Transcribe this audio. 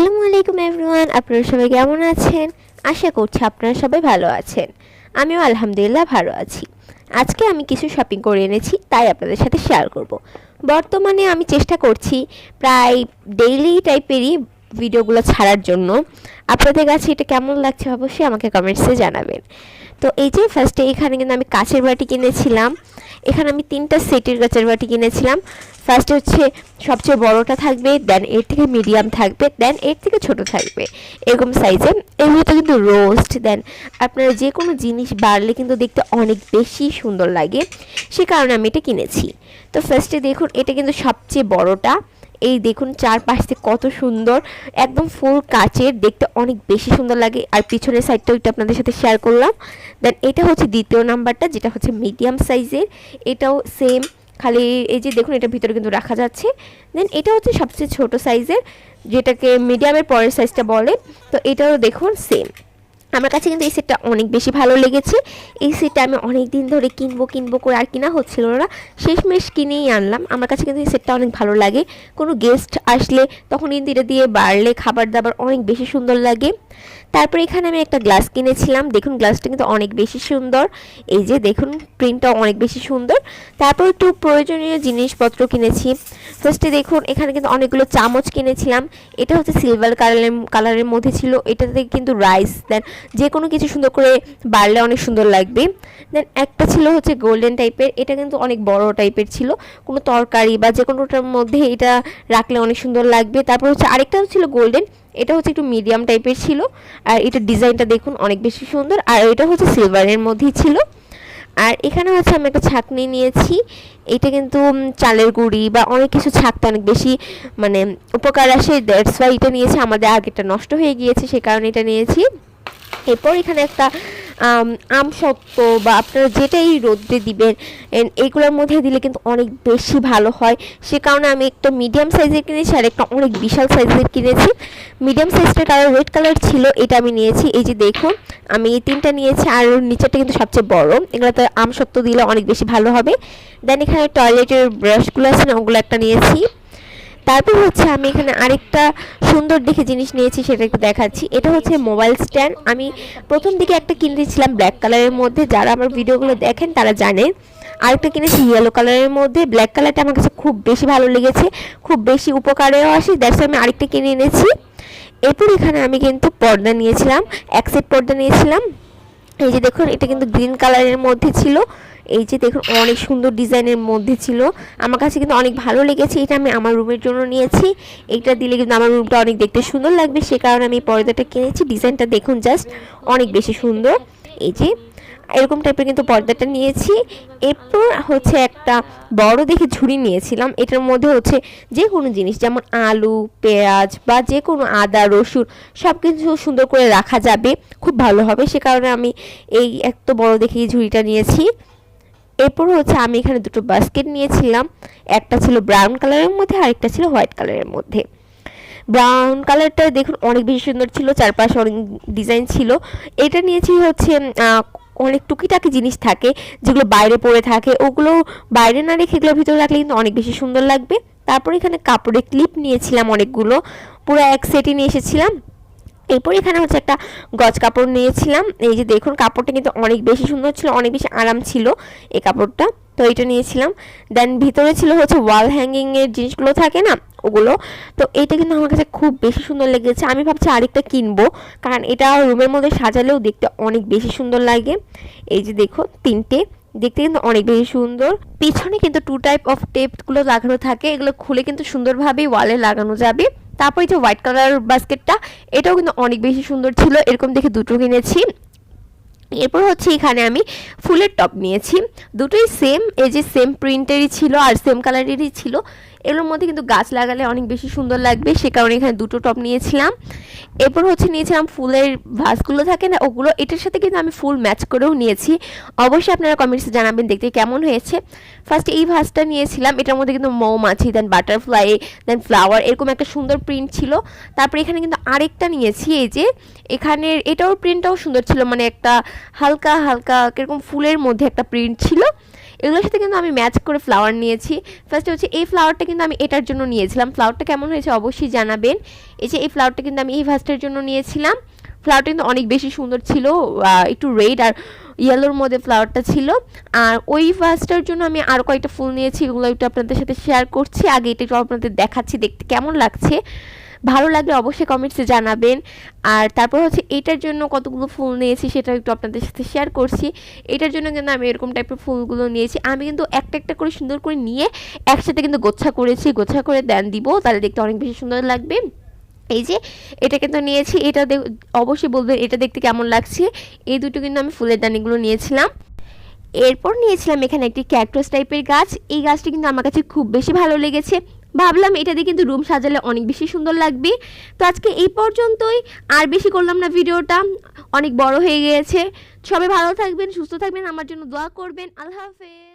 আসসালামু আলাইকুম এভরিওয়ান, আপনারা সবাই কেমন আছেন? আশা করছি আপনারা সবাই ভালো আছেন। আমিও আলহামদুলিল্লাহ ভালো আছি। আজকে আমি কিছু শপিং করে এনেছি, তাই আপনাদের সাথে শেয়ার করব। বর্তমানে আমি চেষ্টা করছি প্রায় ডেইলি টাইপেরই ভিডিওগুলো ছাড়ার জন্য। আপনাদের কাছে এটা কেমন লাগছে অবশ্যই আমাকে কমেন্টসে জানাবেন। তো এই যে ফার্স্টে এখানে কিন্তু আমি কাচের বাটি কিনেছিলাম। এখানে আমি 3টা সেটের কাচের বাটি কিনেছিলাম। ফার্স্টে হচ্ছে সবচেয়ে বড়টা থাকবে, দেন এর থেকে মিডিয়াম থাকবে, দেন এর থেকে ছোট থাকবে, এরকম সাইজে। এগুলোতে কিন্তু রোস্ট, দেন আপনারা যে কোনো জিনিস বাড়লে কিন্তু দেখতে অনেক বেশি সুন্দর লাগে, সে কারণে আমি এটা কিনেছি। তো ফার্স্টে দেখুন, এটা কিন্তু সবচেয়ে বড়টা। এই দেখুন চারপাশ থেকে কত সুন্দর, একদম ফুল কাচের, দেখতে অনেক বেশি সুন্দর লাগে। আর পিছনের সাইডটাও এটা আপনাদের সাথে শেয়ার করলাম। দেন এটা হচ্ছে দ্বিতীয় নাম্বারটা, যেটা হচ্ছে মিডিয়াম সাইজের। এটাও সেম, খালি এই যে দেখুন, এটার ভিতরে কিন্তু রাখা যাচ্ছে। দেন এটা হচ্ছে সবচেয়ে ছোট সাইজের, যেটাকে মিডিয়ামের পরের সাইজটা বলে। তো এটাও দেখুন সেম। আমার কাছে কিন্তু এই সেটটা অনেক বেশি ভালো লেগেছে। এই সেটটা আমি অনেক দিন ধরে কিনবো করে আর কিনা হচ্ছিল না, শেষমেশ কিনেই আনলাম। আমার কাছে কিন্তু এই সেটটা অনেক ভালো লাগে। কোনো গেস্ট আসলে তখন কিন্তু এটা দিয়ে বাড়লে খাবার দাবার অনেক বেশি সুন্দর লাগে। তারপর এখানে আমি একটা গ্লাস কিনেছিলাম। দেখুন গ্লাসটা কিন্তু অনেক বেশি সুন্দর। এই যে দেখুন প্রিন্টটাও অনেক বেশি সুন্দর। তারপর একটু প্রয়োজনীয় জিনিসপত্র কিনেছি। ফার্স্টে দেখুন এখানে কিন্তু অনেকগুলো চামচ কিনেছিলাম। এটা হচ্ছে সিলভার কালারের মধ্যে ছিল। এটাতে কিন্তু রাইস, দেন যে কোনো কিছু সুন্দর করে বাড়লে অনেক সুন্দর লাগবে। দেন একটা ছিল হচ্ছে গোল্ডেন টাইপের, এটা কিন্তু অনেক বড় টাইপের ছিল। কোনো তরকারি বা যে কোনোটার মধ্যে এটা রাখলে অনেক সুন্দর লাগবে। তারপর হচ্ছে আরেকটাও ছিল গোল্ডেন, এটা হচ্ছে একটু মিডিয়াম টাইপের ছিল। আর এটার ডিজাইনটা দেখুন অনেক বেশি সুন্দর। আর এটা হচ্ছে সিলভারের মধ্যেই ছিল। আর এখানে হচ্ছে আমি একটা ছাঁকনি নিয়েছি। এটা কিন্তু চালের গুঁড়ি বা অনেক কিছু ছাঁকতে অনেক বেশি মানে উপকার আসে, দ্যাটস ওয়াই এটা নিয়েছি। আমাদের আগেরটা নষ্ট হয়ে গিয়েছে, সে কারণে এটা নিয়েছি। এরপর এখানে একটা আমসত্ত্ব বা আপনারা যেটাই রোদ্রে দিবেন এইগুলোর মধ্যে দিলে কিন্তু অনেক বেশি ভালো হয়, সে কারণে আমি একটা মিডিয়াম সাইজের কিনেছি আর একটা অনেক বিশাল সাইজের কিনেছি। মিডিয়াম সাইজটার কালার রেড কালার ছিল, এটা আমি নিয়েছি। এই যে দেখুন আমি এই 3টা নিয়েছি, আর নিচেরটা কিন্তু সবচেয়ে বড়। এগুলোতে আমসত্ত্ব দিলে অনেক বেশি ভালো হবে। দেন এখানে টয়লেটের ব্রাশগুলো আছে না, ওগুলো একটা নিয়েছি। তারপর হচ্ছে আমি এখানে আরেকটা সুন্দর দেখে জিনিস নিয়েছি, সেটা একটু দেখাচ্ছি। এটা হচ্ছে মোবাইল স্ট্যান্ড। আমি প্রথম দিকে একটা কিনেছিলাম ব্ল্যাক কালারের মধ্যে, যারা আমার ভিডিওগুলো দেখেন তারা জানেন। আরেকটা কিনেছি ইয়েলো কালারের মধ্যে। ব্ল্যাক কালারটা আমার কাছে খুব বেশি ভালো লেগেছে, খুব বেশি উপকারেও আসে, দ্যাটস আমি আরেকটা কিনে এনেছি। এরপর এখানে আমি কিন্তু পর্দা নিয়েছিলাম, এক সেট পর্দা নিয়েছিলাম। এই যে দেখুন এটা কিন্তু গ্রিন কালারের মধ্যে ছিল। এই যে দেখুন অনেক সুন্দর ডিজাইনের মধ্যে ছিল, আমার কাছে কিন্তু অনেক ভালো লেগেছে। এটা আমি আমার রুমের জন্য নিয়েছি। এইটা দিলে কিন্তু আমার রুমটা অনেক দেখতে সুন্দর লাগবে, সে কারণে আমি পর্দাটা কিনেছি। ডিজাইনটা দেখুন জাস্ট অনেক বেশি সুন্দর। এই যে এরকম টাইপের কিন্তু পর্দাটা নিয়েছি। এরপর হচ্ছে একটা বড় দেখে ঝুড়ি নিয়েছিলাম। এটার মধ্যে হচ্ছে যে কোনো জিনিস, যেমন আলু, পেঁয়াজ বা যে কোনো আদা রসুন সব কিছু সুন্দর করে রাখা যাবে, খুব ভালো হবে, সে কারণে আমি এই এত বড় দেখে এই ঝুড়িটা নিয়েছি। এরপর হচ্ছে আমি এখানে দুটো বাস্কেট নিয়েছিলাম। একটা ছিল ব্রাউন কালারের মধ্যে, আরেকটা ছিল হোয়াইট কালারের মধ্যে। ব্রাউন কালারটা দেখুন অনেক বেশি সুন্দর ছিল, চারপাশে অনেক ডিজাইন ছিল। এটা নিয়েছি হচ্ছে অনেক টুকিটাকি জিনিস থাকে যেগুলো বাইরে পড়ে থাকে, ওগুলো বাইরে না রেখে এগুলোর ভিতরে রাখলে কিন্তু অনেক বেশি সুন্দর লাগবে। তারপর এখানে কাপড়ের ক্লিপ নিয়েছিলাম অনেকগুলো, পুরো এক সেটই নিয়ে এসেছিলাম। এরপর এখানে হচ্ছে একটা গজ কাপড় নিয়েছিলাম। এই যে দেখুন কাপড়টা কিন্তু অনেক বেশি সুন্দর ছিল, অনেক বেশি আরাম ছিল এই কাপড়টা, তো এটা নিয়েছিলাম। দেন ভিতরে ছিল হচ্ছে ওয়াল হ্যাঙ্গিংয়ের জিনিসগুলো থাকে না, ওগুলো। তো এটা কিন্তু আমার কাছে খুব বেশি সুন্দর লেগেছে। আমি ভাবছি আরেকটা কিনবো, কারণ এটা রুমের মধ্যে সাজালেও দেখতে অনেক বেশি সুন্দর লাগে। এই যে দেখো 3টে, দেখতে কিন্তু অনেক বেশি সুন্দর। পিছনে কিন্তু 2 টাইপ অফ টেপগুলো লাগানো থাকে, এগুলো খুলে কিন্তু সুন্দরভাবে ওয়ালে লাগানো যাবে। তারপর এই যে হোয়াইট কালার বাস্কেটটা, এটাও কিন্তু অনেক বেশি সুন্দর ছিল, এরকম দেখে দুটো কিনেছি। এরপর হচ্ছে এখানে আমি ফুলের টপ নিয়েছি, দুটোই সেম, এই যে সেম প্রিন্টেরই ছিল আর সেম কালারেরই ছিল। এগুলোর মধ্যে কিন্তু গাছ লাগালে অনেক বেশি সুন্দর লাগবে, সে কারণে এখানে দুটো টপ নিয়েছিলাম। এরপর হচ্ছে নিয়েছিলাম ফুলের ভাসগুলো থাকে না, ওগুলো। এটার সাথে কিন্তু আমি ফুল ম্যাচ করেও নিয়েছি, অবশ্যই আপনারা কমেন্টসে জানাবেন দেখতে কেমন হয়েছে। ফার্স্ট এই ভাসটা নিয়েছিলাম, এটার মধ্যে কিন্তু মৌমাছি, দেন বাটারফ্লাই, দেন ফ্লাওয়ার, এরকম একটা সুন্দর প্রিন্ট ছিল। তারপরে এখানে কিন্তু আরেকটা নিয়েছি, এই যে এখানের এটাও প্রিন্টটাও সুন্দর ছিল, মানে একটা হালকা হালকা কিরকম ফুলের মধ্যে একটা প্রিন্ট ছিল। এগুলোর সাথে কিন্তু আমি ম্যাচ করে ফ্লাওয়ার নিয়েছি। ফার্স্টে হচ্ছে এই ফ্লাওয়ারটা কিন্তু আমি এটার জন্য নিয়েছিলাম, ফ্লাওয়ারটা কেমন হয়েছে অবশ্যই জানাবেন। এই যে এই ফ্লাওয়ারটা কিন্তু আমি এই ভাসটার জন্য নিয়েছিলাম, ফ্লাওয়ারটা কিন্তু অনেক বেশি সুন্দর ছিল, একটু রেড আর ইয়েলোর মধ্যে ফ্লাওয়ারটা ছিল। আর ওই ভাসটার জন্য আমি আরও কয়েকটা ফুল নিয়েছি, এগুলো একটু আপনাদের সাথে শেয়ার করছি। আগে এটা একটু আপনাদের দেখাচ্ছি দেখতে কেমন লাগছে, ভালো লাগলে অবশ্যই কমেন্টসে জানাবেন। আর তারপর হচ্ছে এটার জন্য কতগুলো ফুল নিয়েছি সেটা একটু আপনাদের সাথে শেয়ার করছি। এটার জন্য কিন্তু আমি এরকম টাইপের ফুলগুলো নিয়েছি, আমি কিন্তু একটা একটা করে সুন্দর করে নিয়ে একসাথে কিন্তু গোছা করেছি, গোছা করে দেন দিব, তাহলে দেখতে অনেক বেশি সুন্দর লাগবে। এই যে এটা কিন্তু নিয়েছি, এটা অবশ্যই বলবেন এটা দেখতে কেমন লাগছে। এই দুটো কিন্তু আমি ফুলের দানিগুলো নিয়েছিলাম। এরপর নিয়েছিলাম এখানে একটি ক্যাকটাস টাইপের গাছ, এই গাছটি কিন্তু আমার কাছে খুব বেশি ভালো লেগেছে, ভাবলাম এটা দিয়ে কিন্তু রুম সাজালে অনেক বেশি সুন্দর লাগবে। তো আজকে এই পর্যন্তই, আর বেশি করলাম না, ভিডিওটা অনেক বড় হয়ে গিয়েছে। সবাই ভালো থাকবেন, সুস্থ থাকবেন, আমার জন্য দোয়া করবেন। আল্লাহ হাফেজ।